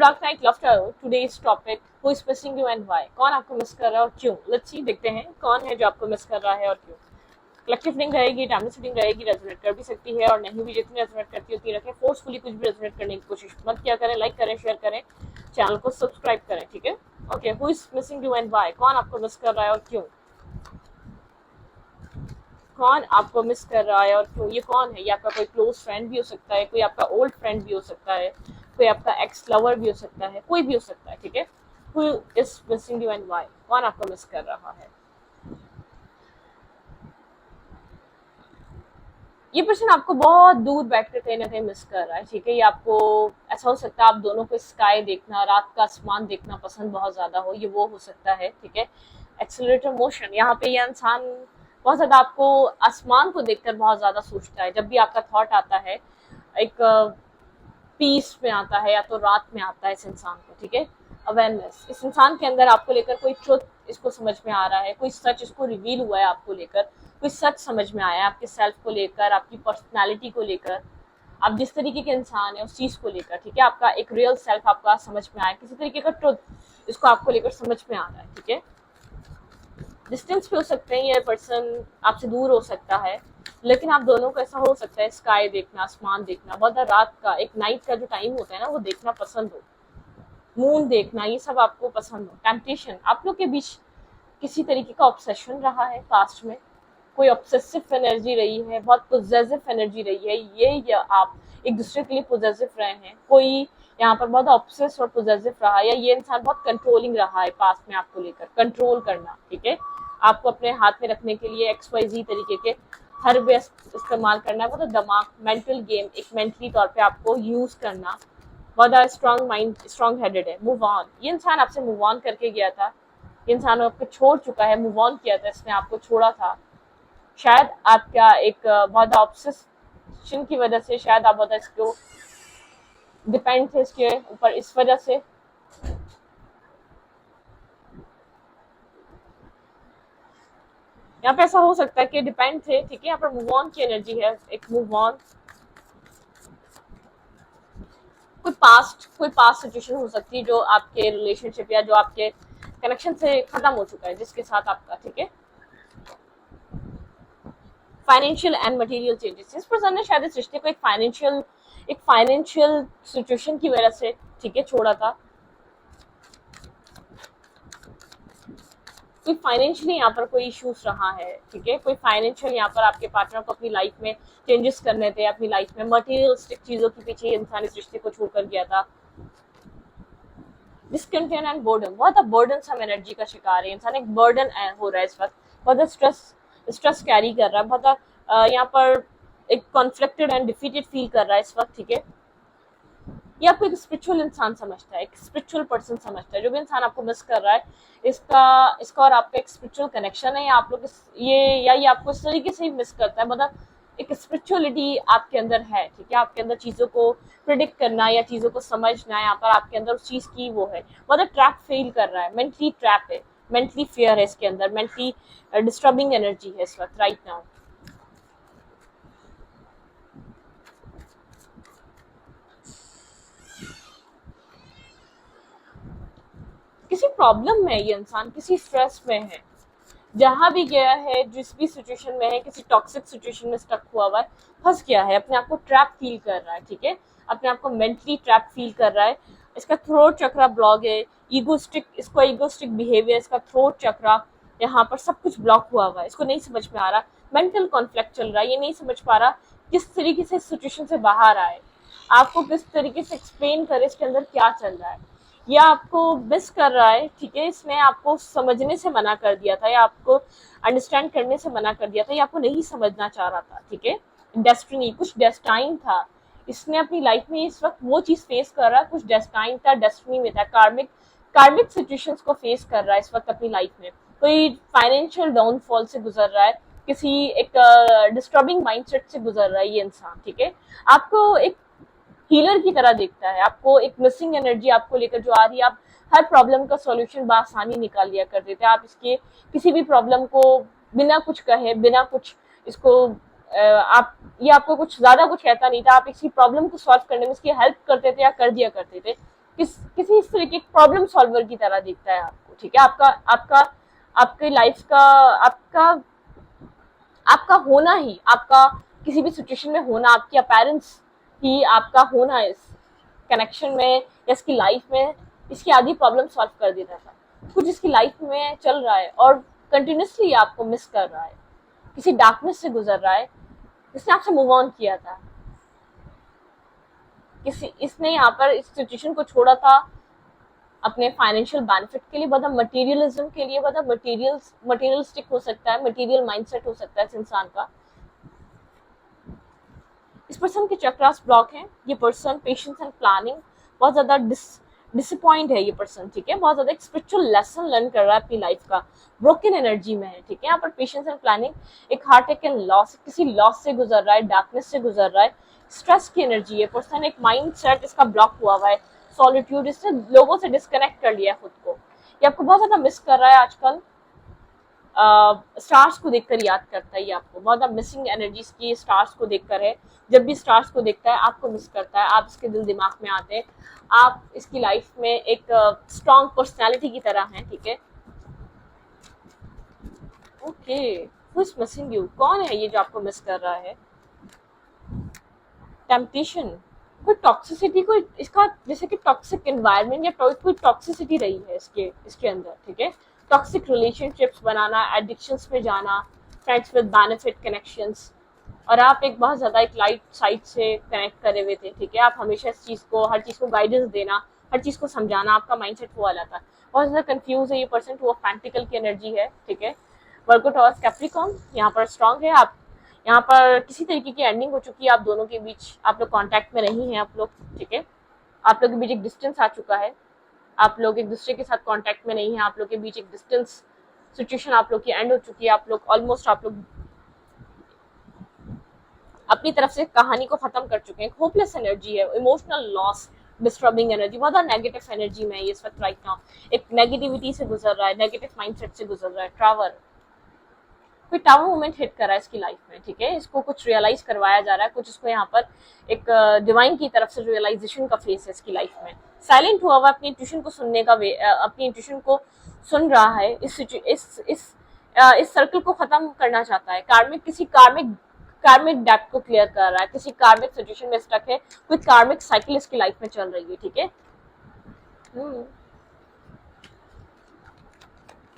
Dark Knight Laughter. Today's topic: Who is missing you and why? कौन आपको miss कर रहा है और क्यों? Let's see, देखते हैं कौन है जो आपको मिस कर रहा है और क्यों. कलेक्टिव रीडिंग रहेगी, टाइमलेस रीडिंग रहेगी, रेजोनेट कर भी सकती है और नहीं भी. जितनी रेजोनेट करती होती रखें. फोर्सफुली कुछ भी रेजोनेट करने की कोशिश मत किया करें. लाइक करें, शेयर करें, चैनल को सब्सक्राइब करें. ठीक है. Okay. Who is missing you and why? कौन आपको मिस कर रहा है और क्यों? कौन आपको मिस कर रहा है और क्यों? ये कौन है? ये आपका कोई क्लोज फ्रेंड भी हो सकता है, कोई आपका ओल्ड फ्रेंड भी हो सकता है, कोई आपका एक्स लवर भी हो सकता है, कोई भी हो सकता है. ठीक है. Who is missing you and why? कौन आपको मिस कर रहा है? ये पर्सन आपको बहुत दूर बैठकर कहीं ना कहीं मिस कर रहा है. ठीक है. ये आपको ऐसा हो सकता है आप दोनों को स्काई देखना, रात का आसमान देखना पसंद बहुत ज्यादा हो. ये वो हो सकता है. ठीक है. Accelerator motion. यहाँ पे ये इंसान बहुत ज्यादा आपको आसमान को देखकर बहुत ज्यादा सोचता है. जब भी आपका थॉट आता है एक पीस में आता है या तो रात में आता है इस इंसान को. ठीक है. अवेयरनेस. इस इंसान के अंदर आपको लेकर कोई ट्रुथ इसको समझ में आ रहा है, कोई सच इसको रिवील हुआ है आपको लेकर, कोई सच समझ में आया है आपके सेल्फ को लेकर, आपकी पर्सनालिटी को लेकर, आप जिस तरीके के इंसान है उस चीज को लेकर. ठीक है. आपका एक रियल सेल्फ आपका समझ में आया, किसी तरीके का ट्रुथ इसको आपको लेकर समझ में आ रहा है. ठीक है. डिस्टेंस पे हो सकते हैं, ये पर्सन आपसे दूर हो सकता है, लेकिन आप दोनों को ऐसा हो सकता है स्काई देखना, आसमान देखना, बहुत रात का एक नाइट का जो टाइम होता है ना वो देखना पसंद हो, मून देखना, ये सब आपको पसंद हो. टेम्पटेशन. आप लोग के बीच किसी तरीके का ऑब्सेशन रहा है पास्ट में, कोई ऑब्सेसिव एनर्जी रही है, बहुत पोजेसिव एनर्जी रही है. ये या आप एक दूसरे के लिए पोजेसिव रहे हैं, कोई यहाँ पर बहुत ऑब्सेस और पोजेसिव रहा है, या ये इंसान बहुत कंट्रोलिंग रहा है पास्ट में आपको लेकर. कंट्रोल करना. ठीक है. आपको अपने हाथ में रखने के लिए XYZ तरीके के हर बेस्ट इस्तेमाल करना है. वो तो दिमाग, मेंटल गेम, एक मेंटली तौर पे आपको यूज करना. बहुत स्ट्रॉन्ग माइंड, स्ट्रॉन्ग हेडेड है. Move on. ये इंसान आपसे मूव ऑन करके गया था. ये इंसान आपको छोड़ चुका है, मूव ऑन किया था, इसने आपको छोड़ा था. शायद आपका एक बहुत ऑब्सेशन की वजह से, शायद आप बहुत इसको डिपेंड थे इसके ऊपर, इस वजह से यहाँ पे ऐसा हो सकता है कि डिपेंड थे. ठीक है. यहाँ पर मूव ऑन की एनर्जी है, एक मूव ऑन. कोई पास्ट सिचुएशन हो सकती है जो आपके रिलेशनशिप या जो आपके कनेक्शन से खत्म हो चुका है जिसके साथ आपका. ठीक है. Financial and material changes. इस पर्सन ने शायद इस रिश्ते को एक फाइनेंशियल सिचुएशन की वजह से, ठीक है, छोड़ा था. कोई फाइनेंशियली यहाँ पर कोई इश्यूज रहा है. ठीक है. कोई फाइनेंशियल यहाँ पर आपके पार्टनर को अपनी लाइफ में चेंजेस करने थे, अपनी लाइफ में मटेरियलिस्टिक चीजों के पीछे इंसान इस रिश्ते को छोड़कर गया था. Discontent and Borden. बहुत बर्डन सम एनर्जी का शिकार है इंसान. एक बर्डन हो रहा है इस वक्त, बहुत स्ट्रेस कैरी कर रहा है, बहुत यहाँ पर एक कॉन्फ्लिक्टेड एंड डिफीटेड फील कर रहा है इस वक्त. ठीक है. ये आपको एक स्पिरिचुअल इंसान समझता है, एक स्पिरिचुअल पर्सन समझता है. जो भी इंसान आपको मिस कर रहा है, इसका और आपका एक स्पिरिचुअल कनेक्शन है, या आप लोग ये आपको इस तरीके से ही मिस करता है. मतलब एक स्पिरिचुअलिटी आपके अंदर है. ठीक है. आपके अंदर चीजों को प्रिडिक्ट करना या चीजों को समझना, यहाँ पर आपके अंदर उस चीज की वो है. मतलब ट्रैप फील कर रहा है, मेंटली ट्रैप है, मेंटली फियर है इसके अंदर, मेंटली डिस्टर्बिंग एनर्जी है इस वक्त, राइट नाउ. किसी प्रॉब्लम में ये इंसान, किसी स्ट्रेस में है, जहां भी गया है, जिस भी सिचुएशन में है, किसी टॉक्सिक सिचुएशन में स्टक हुआ है, फंस गया है, अपने आप को ट्रैप फील कर रहा है. ठीक है. अपने आप को मेंटली ट्रैप फील कर रहा है. इसका थ्रोट चक्रा ब्लॉक है, ईगोस्टिक बिहेवियर, इसका थ्रोट चक्रा यहाँ पर सब कुछ ब्लॉक हुआ है. इसको नहीं समझ में आ रहा, मेंटल कॉन्फ्लिक्ट चल रहा है, ये नहीं समझ पा रहा किस तरीके से सिचुएशन से बाहर आए, आपको किस तरीके से एक्सप्लेन करे इसके अंदर क्या चल रहा है. या आपको मिस कर रहा है. ठीक है. इसने आपको समझने से मना कर दिया था, या आपको अंडरस्टैंड करने से मना कर दिया था, या आपको नहीं समझना चाह रहा था. ठीक है. डेस्टिनी, कुछ डेस्टाइन था. इसने अपनी लाइफ में इस वक्त वो चीज फेस कर रहा है, कुछ डेस्टाइन था, डेस्टिनी में था, कार्मिक सिचुएशंस को फेस कर रहा है इस वक्त अपनी लाइफ में. कोई फाइनेंशियल डाउनफॉल से गुजर रहा है, किसी एक डिस्टर्बिंग माइंडसेट से गुजर रहा है ये इंसान. ठीक है. आपको एक हीलर की तरह देखता है, आपको एक मिसिंग एनर्जी आपको लेकर जो आ रही है, आप हर प्रॉब्लम का सॉल्यूशन बआसानी निकाल लिया कर देते हैं. आप इसके किसी भी प्रॉब्लम को बिना कुछ कहे, बिना कुछ इसको आप, ये आपको कुछ ज्यादा कुछ कहता नहीं था, आप इसी प्रॉब्लम को सॉल्व करने में इसकी हेल्प करते थे या कर दिया करते थे. किसी इस तरीके के प्रॉब्लम सॉल्वर की तरह दिखता है आपको, ठीक है। आपका आपका आपके लाइफ का आपका आपका होना ही, आपका किसी भी सिचुएशन में होना, आपकी अपीयरेंस ही आपका होना इस कनेक्शन में या इसकी लाइफ में इसकी आधी प्रॉब्लम सॉल्व कर देता था। कुछ इसकी लाइफ में चल रहा है और कंटिन्यूसली आपको मिस कर रहा है, किसी डार्कनेस से गुजर रहा है, इसने आपसे मूव ऑन किया था, किसी इसने यहाँ पर इस सिचुएशन को छोड़ा था अपने फाइनेंशियल बेनिफिट के लिए, मतलब मटेरियलिज्म के लिए, मतलब मटेरियलिस्टिक हो सकता है, मटेरियल माइंडसेट हो सकता है इस इंसान का। इस पर्सन के चक्रास ब्लॉक हैं। ये पर्सन पेशेंस एंड प्लानिंग बहुत ज्यादा डिसअपॉइंट है ये पर्सन, ठीक है। बहुत ज्यादा एक स्पिरिचुअल लेसन लर्न कर रहा है अपनी लाइफ का, ब्रोकन एनर्जी में है, ठीक है। यहाँ पर पेशेंस एंड प्लानिंग, एक हार्ट अटैक एंड लॉस, किसी लॉस से गुजर रहा है, डार्कनेस से गुजर रहा है, स्ट्रेस की एनर्जी है। पर्सन एक माइंड सेट इसका ब्लॉक हुआ हुआ है, सॉलिट्यूड, इसने लोगों से डिस्कनेक्ट कर लिया खुद को, ये आपको बहुत ज्यादा मिस कर रहा है आजकल। स्टार्स को देखकर याद करता है ये आपको, बहुत ज्यादा मिसिंग एनर्जीज की स्टार्स को देखकर है। जब भी स्टार्स को देखता है आपको मिस करता है, आप इसके दिल दिमाग में आते हैं, आप इसकी लाइफ में एक स्ट्रॉन्ग पर्सनैलिटी की तरह हैं, ठीक है। Okay, who is missing you, कौन है ये जो आपको मिस कर रहा है? टेम्पटेशन, कोई टॉक्सिसिटी, कोई इसका जैसे कि टॉक्सिक एनवायरनमेंट या कोई टॉक्सिसिटी रही है इसके अंदर, ठीक है। टॉक्सिक रिलेशनशिप्स बनाना, एडिक्शंस में जाना, फ्रेंड्स विद बेनिफिट कनेक्शंस, और आप एक बहुत ज्यादा एक लाइट साइड से कनेक्ट करे हुए थे, ठीक है। आप हमेशा इस चीज को, हर चीज को गाइडेंस देना, हर चीज को समझाना, आपका माइंडसेट वो वाला था। बहुत ज्यादा कंफ्यूज है ये पर्सन, वो फैंटिकल की एनर्जी है, ठीक है। वर्गो टॉरस कैप्रिकॉर्न यहाँ पर स्ट्रांग है। आप यहाँ पर किसी तरीके की एंडिंग हो चुकी है आप दोनों के बीच, आप लोग कांटेक्ट में नहीं हैं आप लोग, ठीक है। आप लोग के बीच एक डिस्टेंस आ चुका है, आप लोग एक दूसरे के साथ कांटेक्ट में नहीं है, आप लोग के बीच एक डिस्टेंस सिचुएशन आप लोग की एंड हो चुकी है। आप लोग ऑलमोस्ट आप लोग अपनी तरफ से कहानी को खत्म कर चुके हैं। होपलेस एनर्जी है, इमोशनल लॉस, डिस्टर्बिंग एनर्जी, बहुत ज्यादा नेगेटिव एनर्जी में है इस वक्त राइट नाउ, एक नेगेटिविटी से गुजर रहा है, नेगेटिव माइंडसेट से गुजर रहा है। टावर, कोई टावर मोमेंट हिट कर रहा है इसकी लाइफ में, ठीक है। इसको कुछ रियलाइज करवाया जा रहा है, कुछ इसको यहाँ पर एक डिवाइन की तरफ से रियलाइजेशन का फेस है इसकी लाइफ में। साइलेंट हुआ हुआ अपनी इंट्यूशन को सुनने का अपनी इंट्यूशन को सुन रहा है, इस सर्कल को खत्म करना चाहता है। कार्मिक डेप्थ को क्लियर कर रहा है, किसी कार्मिक सिचुएशन में स्टक है, कोई कार्मिक साइकिल इसकी लाइफ में चल रही है, ठीक है।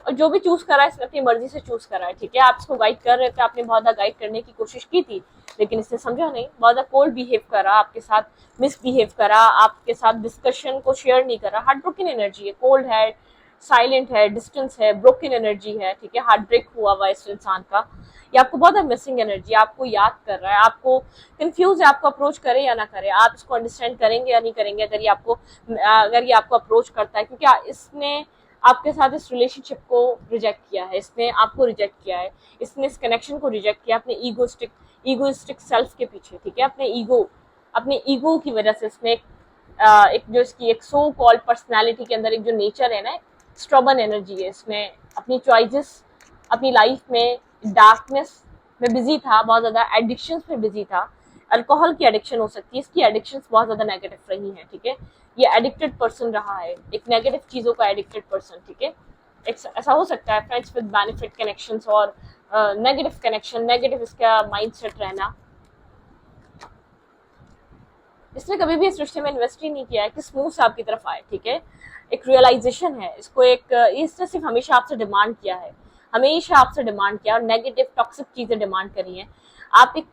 और जो भी चूज करा है इसने अपनी मर्जी से चूज करा है, ठीक है। आप इसको गाइड कर रहे थे, आपने बहुत ज्यादा गाइड करने की कोशिश की थी, लेकिन इसने समझा नहीं, बहुत ज्यादा कोल्ड बिहेव करा आपके साथ, मिसबिहेव करा आपके साथ, डिस्कशन को शेयर नहीं करा। हार्ट ब्रोकन एनर्जी है, कोल्ड है, साइलेंट है, डिस्टेंस है, ब्रोकन एनर्जी है, ठीक है। हार्ट ब्रेक हुआ हुआ इस इंसान का, ये आपको बहुत है मिसिंग एनर्जी, आपको याद कर रहा है, आपको कंफ्यूज है, आपको अप्रोच करे या ना करे, आप इसको अंडरस्टैंड करेंगे या नहीं करेंगे अगर ये आपको अप्रोच करता है, क्योंकि इसने आपके साथ इस रिलेशनशिप को रिजेक्ट किया है, इसने आपको रिजेक्ट किया है, इसने इस कनेक्शन को रिजेक्ट किया अपने ईगोइस्टिक सेल्फ के पीछे, ठीक है। अपने ईगो की वजह से इसने एक जो इसकी एक सो कॉल्ड पर्सनालिटी के अंदर एक जो नेचर है ना, स्ट्रबन एनर्जी है, इसने अपनी चॉइसेस अपनी लाइफ में डार्कनेस में बिजी था, बहुत ज्यादा एडिक्शंस में बिजी था। अल्कोहल की एडिक्शन हो सकती है, इसकी एडिक्शंस बहुत ज्यादा नेगेटिव रही हैं, ठीक है। ये एडिक्टेड पर्सन रहा है, एक नेगेटिव चीजों का एडिक्टेड पर्सन, ठीक है। ऐसा हो सकता है फ्रेंड्स विद बेनिफिट कनेक्शंस और नेगेटिव कनेक्शन, नेगेटिव इसका माइंडसेट रहना। इसने कभी भी इस रिश्ते में इन्वेस्ट ही नहीं किया है कि स्मूथ से आपकी तरफ आए, ठीक है। एक रियलाइजेशन है इसको, इसने सिर्फ हमेशा आपसे डिमांड किया है, हमेशा आपसे डिमांड किया और नेगेटिव टॉक्सिक चीजें डिमांड करी हैं। आप एक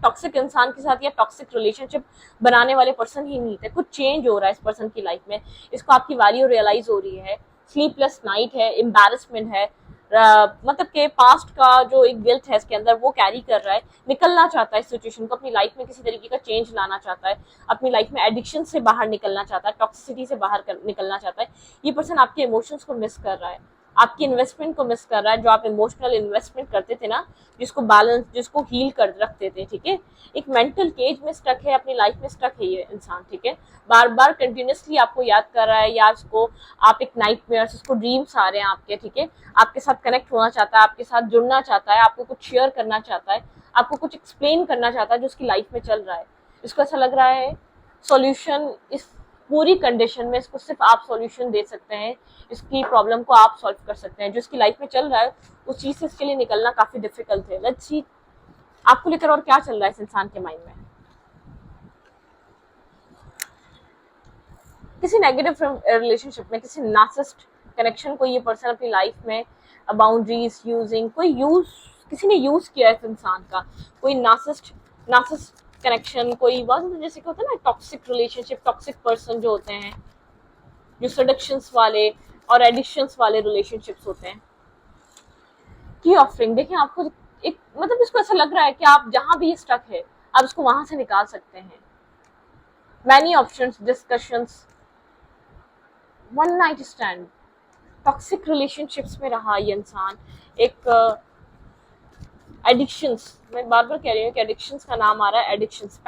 टॉक्सिक इंसान के साथ या टॉक्सिक रिलेशनशिप बनाने वाले पर्सन ही नहीं थे। कुछ चेंज हो रहा है इस पर्सन की लाइफ में, इसको आपकी वैल्यू रियलाइज हो रही है। स्लीपलेस नाइट है, एम्बैरेसमेंट है, मतलब के पास्ट का जो एक गिल्ट है इसके अंदर वो कैरी कर रहा है, निकलना चाहता है इस सिचुएशन को, अपनी लाइफ में किसी तरीके का चेंज लाना चाहता है, अपनी लाइफ में एडिक्शन से बाहर निकलना चाहता है, टॉक्सिसिटी से बाहर निकलना चाहता है। ये पर्सन आपके इमोशंस को मिस कर रहा है, आपकी इन्वेस्टमेंट को मिस कर रहा है, जो आप इमोशनल इन्वेस्टमेंट करते थे ना, जिसको हील कर रखते थे, ठीक है। एक मेंटल केज में स्टक है, अपनी लाइफ में स्टक है ये इंसान, ठीक है। बार बार कंटिन्यूसली आपको याद कर रहा है, या इसको आप एक नाइटमेयर्स, इसको ड्रीम्स आ रहे हैं आपके, ठीक है। आपके साथ कनेक्ट होना चाहता है, आपके साथ जुड़ना चाहता है, आपको कुछ शेयर करना चाहता है, आपको कुछ एक्सप्लेन करना चाहता है जो उसकी लाइफ में चल रहा है। इसको ऐसा लग रहा है सॉल्यूशन पूरी कंडीशन में इसको सिर्फ आप सॉल्यूशन दे सकते हैं, इसकी प्रॉब्लम को आप सॉल्व कर सकते हैं। जो इसकी लाइफ में चल रहा है उस चीज से इसके लिए निकलना काफी डिफिकल्ट है। लेट्स सी आपको लेकर और क्या चल रहा है इस इंसान के माइंड में। किसी नेगेटिव रिलेशनशिप में, किसी नार्सिसिस्ट कनेक्शन को ये पर्सन अपनी लाइफ में बाउंड्रीज यूजिंग, कोई यूज, किसी ने यूज किया है इस इंसान का, कोई नार्सिसिस्ट कनेक्शन, कोई बहुत जैसे कि होता है ना टॉक्सिक रिलेशनशिप, टॉक्सिक पर्सन जो होते हैं, जो सडक्शंस वाले और एडिक्शंस वाले रिलेशनशिप्स होते हैं। की ऑफरिंग देखिए, आपको एक मतलब इसको ऐसा लग रहा है कि आप जहां भी स्टक है आप इसको वहां से निकाल सकते हैं। Many options, discussions, one night stand, toxic relationships में रहा ये इंसान, एक एडिक्शंस, मैं बार बार कह रही हूँ कि एडिक्शंस का नाम आ रहा है, addictions,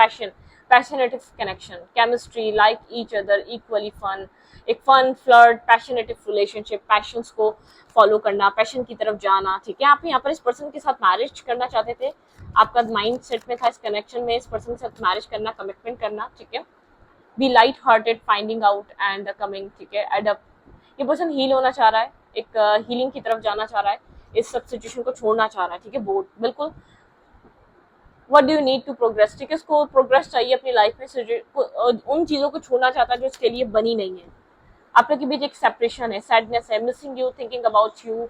passionate connection, chemistry, like each other, equally fun, एक fun flirt, passionate relationship, passions को फॉलो करना, पैशन की तरफ जाना। ठीक है, आप यहाँ पर इस पर्सन के साथ मैरिज करना चाहते थे, आपका माइंड सेट में था इस कनेक्शन में इस पर्सन के साथ मैरिज करना, कमिटमेंट करना। ठीक है, be light hearted, finding out and coming. ठीक है, एडअप, ये पर्सन हील होना चाह रहा है, एक हीलिंग की तरफ जाना चाह रहा है, इस सब सिचुएशन को छोड़ना चाह रहा है। ठीक है, बोर्ड बिल्कुल। What do you need to progress, ठीक है, इसको प्रोग्रेस चाहिए अपनी लाइफ में, उन चीजों को छोड़ना चाहता है जो इसके लिए बनी नहीं है। आप लोग के बीच एक सेपरेशन है, सैडनेस है, missing you, thinking about you,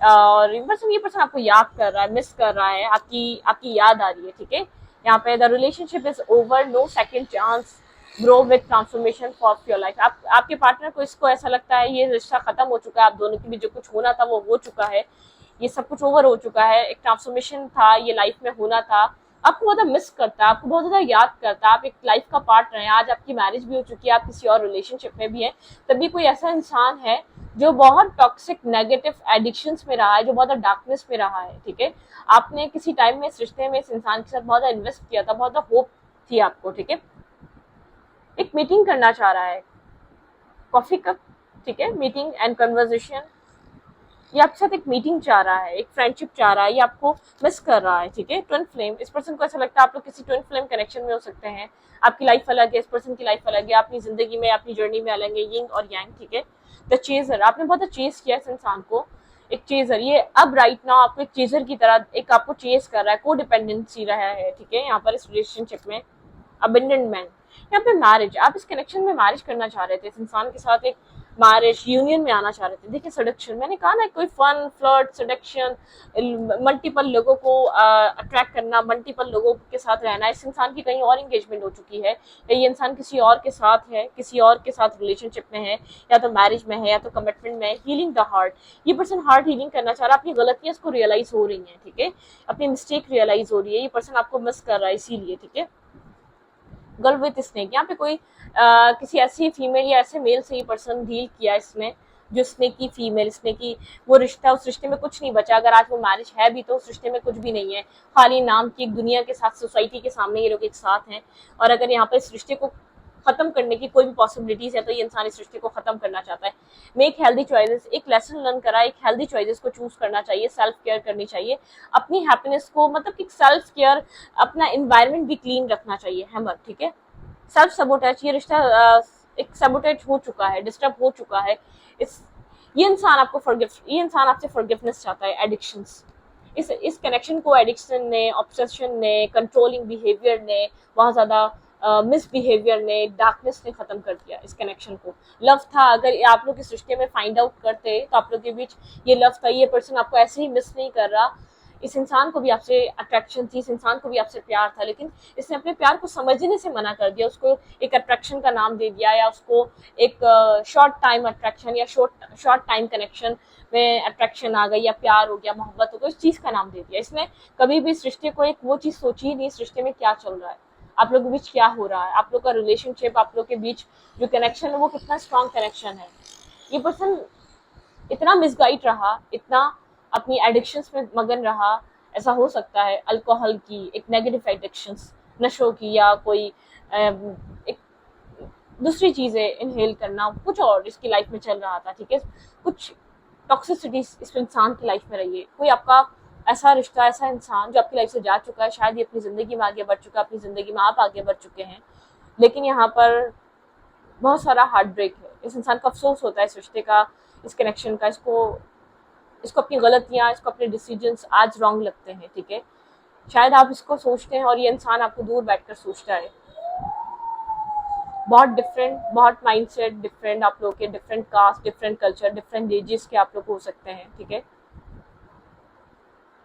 और ये पर्सन आपको याद कर रहा है, मिस कर रहा है, आपकी याद आ रही है। ठीक है, यहाँ पे the relationship is over, no second chance, grow with transformation for your life. आपके पार्टनर को इसको ऐसा लगता है ये रिश्ता खत्म हो चुका है, आप दोनों के बीच जो कुछ होना था वो हो चुका है, ये सब कुछ ओवर हो चुका है, एक ट्रांसफॉर्मेशन था, ये लाइफ में होना था। आपको बहुत ज्यादा मिस करता है, आपको बहुत ज्यादा याद करता है, आप एक लाइफ का पार्ट रहे हैं, आज आपकी मैरिज भी हो चुकी है, आप किसी और रिलेशनशिप में भी है, तभी कोई ऐसा इंसान है जो बहुत टॉक्सिक नेगेटिव एडिक्शंस में रहा है, जो बहुत ज्यादा डार्कनेस में रहा है। ठीक है, आपने किसी टाइम में इस रिश्ते में इस इंसान के साथ बहुत ज्यादा इन्वेस्ट किया था, बहुत ज्यादा होप थी आपको। ठीक है, एक मीटिंग करना चाह रहा है, कॉफी कप, ठीक है, मीटिंग एंड कन्वर्सेशन, ये आपके साथ एक मीटिंग चाह रहा है, एक फ्रेंडशिप चाह रहा है, ये आपको मिस कर रहा है। ठीक है, ट्विन फ्लेम, इस पर्सन को ऐसा लगता है आप लोग किसी ट्विन फ्लेम कनेक्शन में हो सकते हैं, आपकी लाइफ अलग है, इस पर्सन की लाइफ अलग है, अपनी जिंदगी में, अपनी जर्नी में अलग है, यिंग और यांग। ठीक है, द चेजर, आपने बहुत चेज किया इस इंसान को, एक चेजर, ये अब राइट नाउ आपको एक चेजर की तरह एक आपको चेज कर रहा है, को डिपेंडेंसी रहा है। ठीक है, यहाँ पर इस रिलेशनशिप में अबेंडनमेंट, यहाँ पे मैरिज, आप इस कनेक्शन में मैरिज करना चाह रहे थे, इस इंसान के साथ एक मैरिज यूनियन में आना चाह रहे थे। देखिए, सडक्शन, मैंने कहा ना, कोई फन फ्लर्ट, सडक्शन, मल्टीपल लोगों को अट्रैक्ट करना, मल्टीपल लोगों के साथ रहना। इस इंसान की कहीं और एंगेजमेंट हो चुकी है, या ये इंसान किसी और के साथ है, किसी और के साथ रिलेशनशिप में है, या तो मैरिज में है, या तो कमिटमेंट में है। हीलिंग द हार्ट, ये पर्सन हार्ट हीलिंग करना चाह रहा है, अपनी गलतियां इसको रियलाइज हो रही है। ठीक है, अपनी मिस्टेक रियलाइज हो रही है, ये पर्सन आपको मिस कर रहा है इसीलिए। ठीक है, गर्ल विथ स्नेक, यहाँ पे कोई किसी ऐसी फीमेल या ऐसे मेल से ही पर्सन डील किया इसमें, जो स्नेक की फीमेल, स्नेक की वो रिश्ता, उस रिश्ते में कुछ नहीं बचा। अगर आज वो मैरिज है भी तो उस रिश्ते में कुछ भी नहीं है, खाली नाम की एक दुनिया के साथ, सोसाइटी के सामने ये लोग एक साथ हैं। और अगर यहाँ पर इस रिश्ते को खत्म करने की कोई भी पॉसिबिलिटीज है तो ये इंसान इस रिश्ते को खत्म करना चाहता है। मेक हेल्दी चॉइसेस, एक लेसन लर्न करा, एक हेल्दी चॉइसेस को चूज करना चाहिए, सेल्फ केयर करनी चाहिए, अपनी हैप्पीनेस को, मतलब कि सेल्फ केयर, अपना एनवायरनमेंट भी क्लीन रखना चाहिए, हैमर। ठीक है, सेल्फ सबोटेज, ये रिश्ता एक सबोटेज हो चुका है, डिस्टर्ब हो चुका है। ये इंसान आपसे फॉरगिवनेस चाहता है। एडिक्शंस, इस कनेक्शन को एडिक्शन ने, ऑब्सेशन ने, कंट्रोलिंग बिहेवियर ने, बहुत ज्यादा मिसबिहेवियर ने, डार्कनेस ने खत्म कर दिया इस कनेक्शन को। लव था, अगर आप लोग इस रिश्ते में फाइंड आउट करते तो आप लोग के बीच ये लव था, ये पर्सन आपको ऐसे ही मिस नहीं कर रहा, इस इंसान को भी आपसे अट्रैक्शन थी, इस इंसान को भी आपसे प्यार था, लेकिन इसने अपने प्यार को समझने से मना कर दिया, उसको एक अट्रैक्शन का नाम दे दिया, या उसको एक शॉर्ट टाइम अट्रैक्शन या शॉर्ट टाइम कनेक्शन में अट्रैक्शन आ गई, या प्यार हो गया, मोहब्बत हो गई, इस चीज का नाम दे दिया। इसने कभी भी इस रिश्ते को एक वो चीज सोची ही नहीं, इस रिश्ते में क्या चल रहा है, आप लोगों के बीच क्या हो रहा है, आप लोग का रिलेशनशिप, आप लोग के बीच जो कनेक्शन है वो कितना स्ट्रॉन्ग कनेक्शन है। ये पर्सन इतना मिसगाइड रहा, इतना अपनी एडिक्शंस में मगन रहा, ऐसा हो सकता है अल्कोहल की, एक नेगेटिव एडिक्शंस, नशों की, या कोई एक दूसरी चीजें इनहेल करना, कुछ और इसकी लाइफ में चल रहा था। ठीक है, कुछ टॉक्सिसिटी इस इंसान की लाइफ में रही है, कोई आपका ऐसा रिश्ता, ऐसा इंसान जो आपकी लाइफ से जा चुका है, शायद ये अपनी जिंदगी में आगे बढ़ चुका है, अपनी जिंदगी में आप आगे बढ़ चुके हैं, लेकिन यहाँ पर बहुत सारा हार्ट ब्रेक है, इस इंसान को अफसोस होता है इस रिश्ते का, इस कनेक्शन का, इसको अपनी गलतियां, इसको अपने डिसीजंस आज रॉन्ग लगते हैं, ठीक है। शायद आप इसको सोचते हैं और ये इंसान आपको दूर बैठकर सोचता है। बहुत डिफरेंट, बहुत माइंडसेट डिफरेंट, आप लोग के different caste, different culture, different ages के आप लोग हो सकते हैं, ठीक है।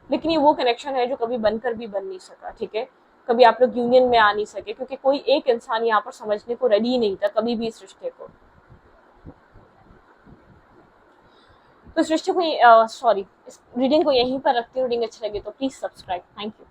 लेकिन ये वो कनेक्शन है जो कभी बनकर भी बन नहीं सका, ठीक है। कभी आप लोग यूनियन में आ नहीं सके क्योंकि कोई एक इंसान यहाँ पर समझने को रेडी नहीं था कभी भी इस रिश्ते को। तो इस रिश्ते को, सॉरी, इस रीडिंग को यहीं पर रखती हूँ। रीडिंग अच्छी लगे तो प्लीज सब्सक्राइब। Thank you.